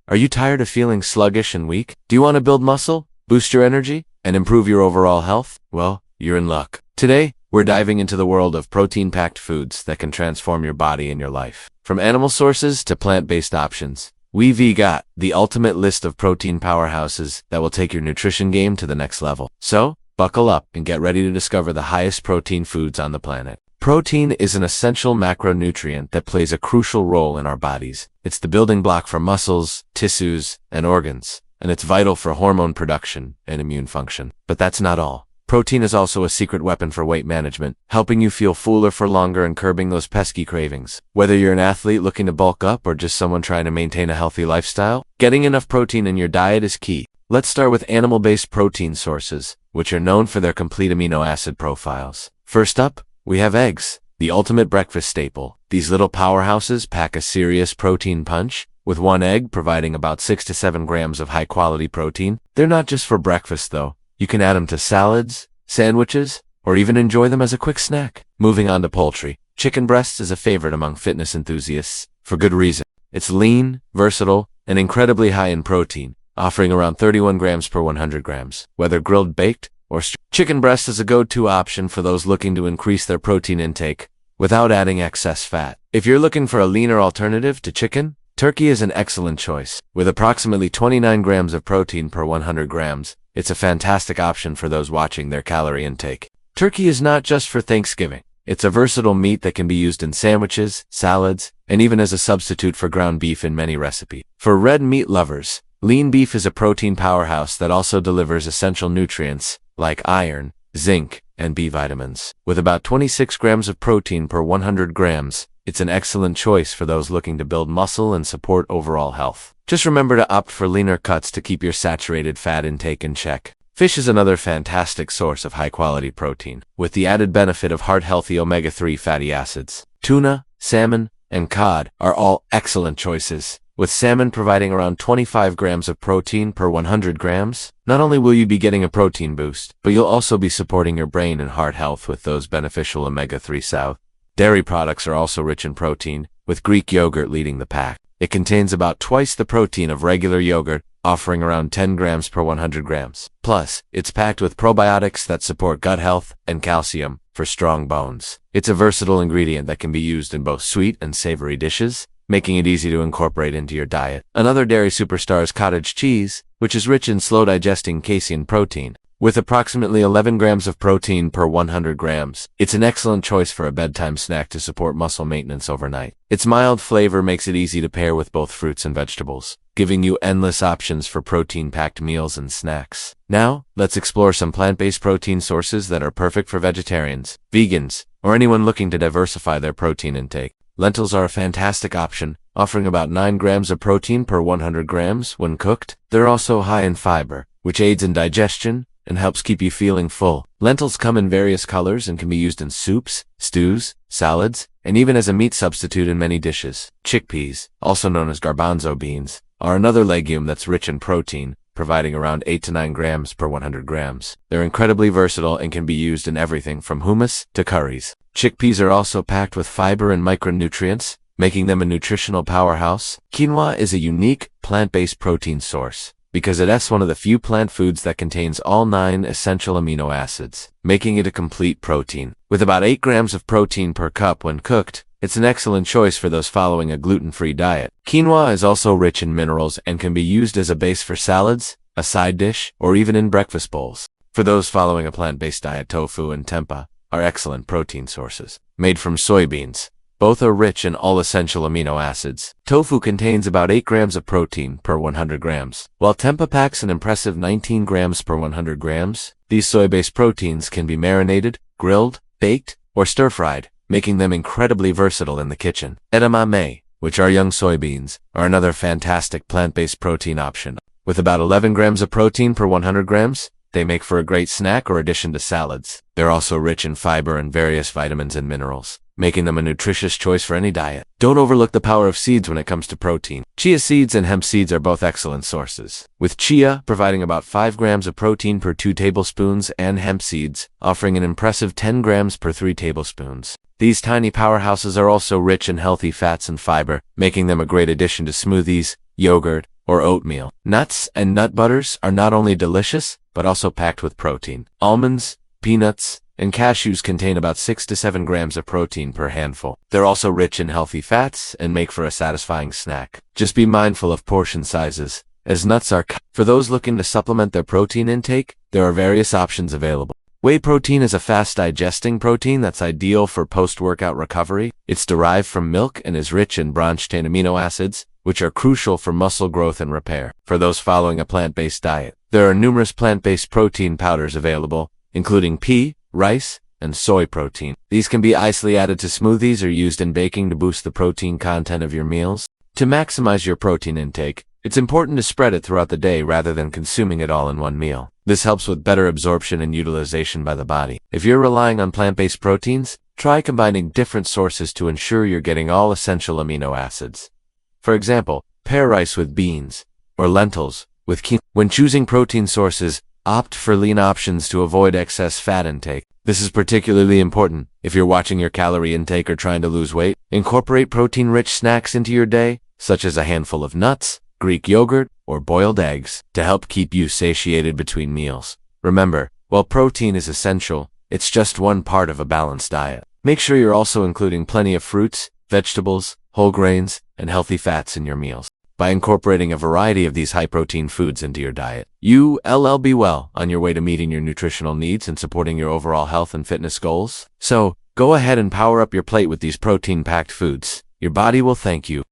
Are you tired of feeling sluggish and weak? Do you want to build muscle, boost your energy, and improve your overall health? Well, you're in luck. Today, we're diving into the world of protein-packed foods that can transform your body and your life. From animal sources to plant-based options, we've got the ultimate list of protein powerhouses that will take your nutrition game to the next level. So, buckle up and get ready to discover the highest protein foods on the planet. Protein is an essential macronutrient that plays a crucial role in our bodies. It's the building block for muscles, tissues, and organs, and it's vital for hormone production and immune function. But that's not all. Protein is also a secret weapon for weight management, helping you feel fuller for longer and curbing those pesky cravings. Whether you're an athlete looking to bulk up or just someone trying to maintain a healthy lifestyle, getting enough protein in your diet is key. Let's start with animal-based protein sources, which are known for their complete amino acid profiles. First up, we have eggs, the ultimate breakfast staple. These little powerhouses pack a serious protein punch, with one egg providing about 6 to 7 grams of high-quality protein. They're not just for breakfast, though. You can add them to salads, sandwiches, or even enjoy them as a quick snack. Moving on to poultry. Chicken breast is a favorite among fitness enthusiasts, for good reason. It's lean, versatile, and incredibly high in protein, offering around 31 grams per 100 grams. Whether grilled, baked, or chicken breast is a go-to option for those looking to increase their protein intake without adding excess fat. If you're looking for a leaner alternative to chicken, turkey is an excellent choice. With approximately 29 grams of protein per 100 grams, it's a fantastic option for those watching their calorie intake. Turkey is not just for Thanksgiving. It's a versatile meat that can be used in sandwiches, salads, and even as a substitute for ground beef in many recipes. For red meat lovers, lean beef is a protein powerhouse that also delivers essential nutrients like iron, zinc, and B vitamins. With about 26 grams of protein per 100 grams, it's an excellent choice for those looking to build muscle and support overall health. Just remember to opt for leaner cuts to keep your saturated fat intake in check. Fish is another fantastic source of high-quality protein, with the added benefit of heart-healthy omega-3 fatty acids. Tuna, salmon, and cod are all excellent choices, with salmon providing around 25 grams of protein per 100 grams. Not only will you be getting a protein boost, but you'll also be supporting your brain and heart health with those beneficial omega-3 south. Dairy products are also rich in protein, with Greek yogurt leading the pack. It contains about twice the protein of regular yogurt, offering around 10 grams per 100 grams. Plus, it's packed with probiotics that support gut health and calcium for strong bones. It's a versatile ingredient that can be used in both sweet and savory dishes, making it easy to incorporate into your diet. Another dairy superstar is cottage cheese, which is rich in slow-digesting casein protein. With approximately 11 grams of protein per 100 grams, it's an excellent choice for a bedtime snack to support muscle maintenance overnight. Its mild flavor makes it easy to pair with both fruits and vegetables, giving you endless options for protein-packed meals and snacks. Now, let's explore some plant-based protein sources that are perfect for vegetarians, vegans, or anyone looking to diversify their protein intake. Lentils are a fantastic option, offering about 9 grams of protein per 100 grams when cooked. They're also high in fiber, which aids in digestion and helps keep you feeling full. Lentils come in various colors and can be used in soups, stews, salads, and even as a meat substitute in many dishes. Chickpeas, also known as garbanzo beans, are another legume that's rich in protein, providing around 8 to 9 grams per 100 grams. They're incredibly versatile and can be used in everything from hummus to curries. Chickpeas are also packed with fiber and micronutrients, making them a nutritional powerhouse. Quinoa is a unique, plant-based protein source, because it's one of the few plant foods that contains all 9 essential amino acids, making it a complete protein. With about 8 grams of protein per cup when cooked, it's an excellent choice for those following a gluten-free diet. Quinoa is also rich in minerals and can be used as a base for salads, a side dish, or even in breakfast bowls. For those following a plant-based diet, tofu and tempeh are excellent protein sources. Made from soybeans, both are rich in all essential amino acids. Tofu contains about 8 grams of protein per 100 grams, while tempeh packs an impressive 19 grams per 100 grams. These soy-based proteins can be marinated, grilled, baked, or stir-fried, making them incredibly versatile in the kitchen. Edamame, which are young soybeans, are another fantastic plant-based protein option. With about 11 grams of protein per 100 grams, they make for a great snack or addition to salads. They're also rich in fiber and various vitamins and minerals, making them a nutritious choice for any diet. Don't overlook the power of seeds when it comes to protein. Chia seeds and hemp seeds are both excellent sources, with chia providing about 5 grams of protein per 2 tablespoons and hemp seeds offering an impressive 10 grams per 3 tablespoons. These tiny powerhouses are also rich in healthy fats and fiber, making them a great addition to smoothies, yogurt, or oatmeal. Nuts and nut butters are not only delicious, but also packed with protein. Almonds, peanuts, and cashews contain about 6 to 7 grams of protein per handful. They're also rich in healthy fats and make for a satisfying snack. Just be mindful of portion sizes, as nuts are for those looking to supplement their protein intake. There are various options available. Whey protein is a fast-digesting protein that's ideal for post-workout recovery. It's derived from milk and is rich in branched-chain amino acids, which are crucial for muscle growth and repair. For those following a plant-based diet, there are numerous plant-based protein powders available, including pea, rice, and soy protein. These can be easily added to smoothies or used in baking to boost the protein content of your meals. To maximize your protein intake, it's important to spread it throughout the day rather than consuming it all in one meal. This helps with better absorption and utilization by the body. If you're relying on plant-based proteins, try combining different sources to ensure you're getting all essential amino acids. For example, pair rice with beans, or lentils with quinoa. When choosing protein sources, opt for lean options to avoid excess fat intake. This is particularly important if you're watching your calorie intake or trying to lose weight. Incorporate protein-rich snacks into your day, such as a handful of nuts, Greek yogurt, or boiled eggs, to help keep you satiated between meals. Remember, while protein is essential, it's just one part of a balanced diet. Make sure you're also including plenty of fruits, vegetables, whole grains, and healthy fats in your meals. By incorporating a variety of these high-protein foods into your diet, you'll be well on your way to meeting your nutritional needs and supporting your overall health and fitness goals. So, go ahead and power up your plate with these protein-packed foods. Your body will thank you.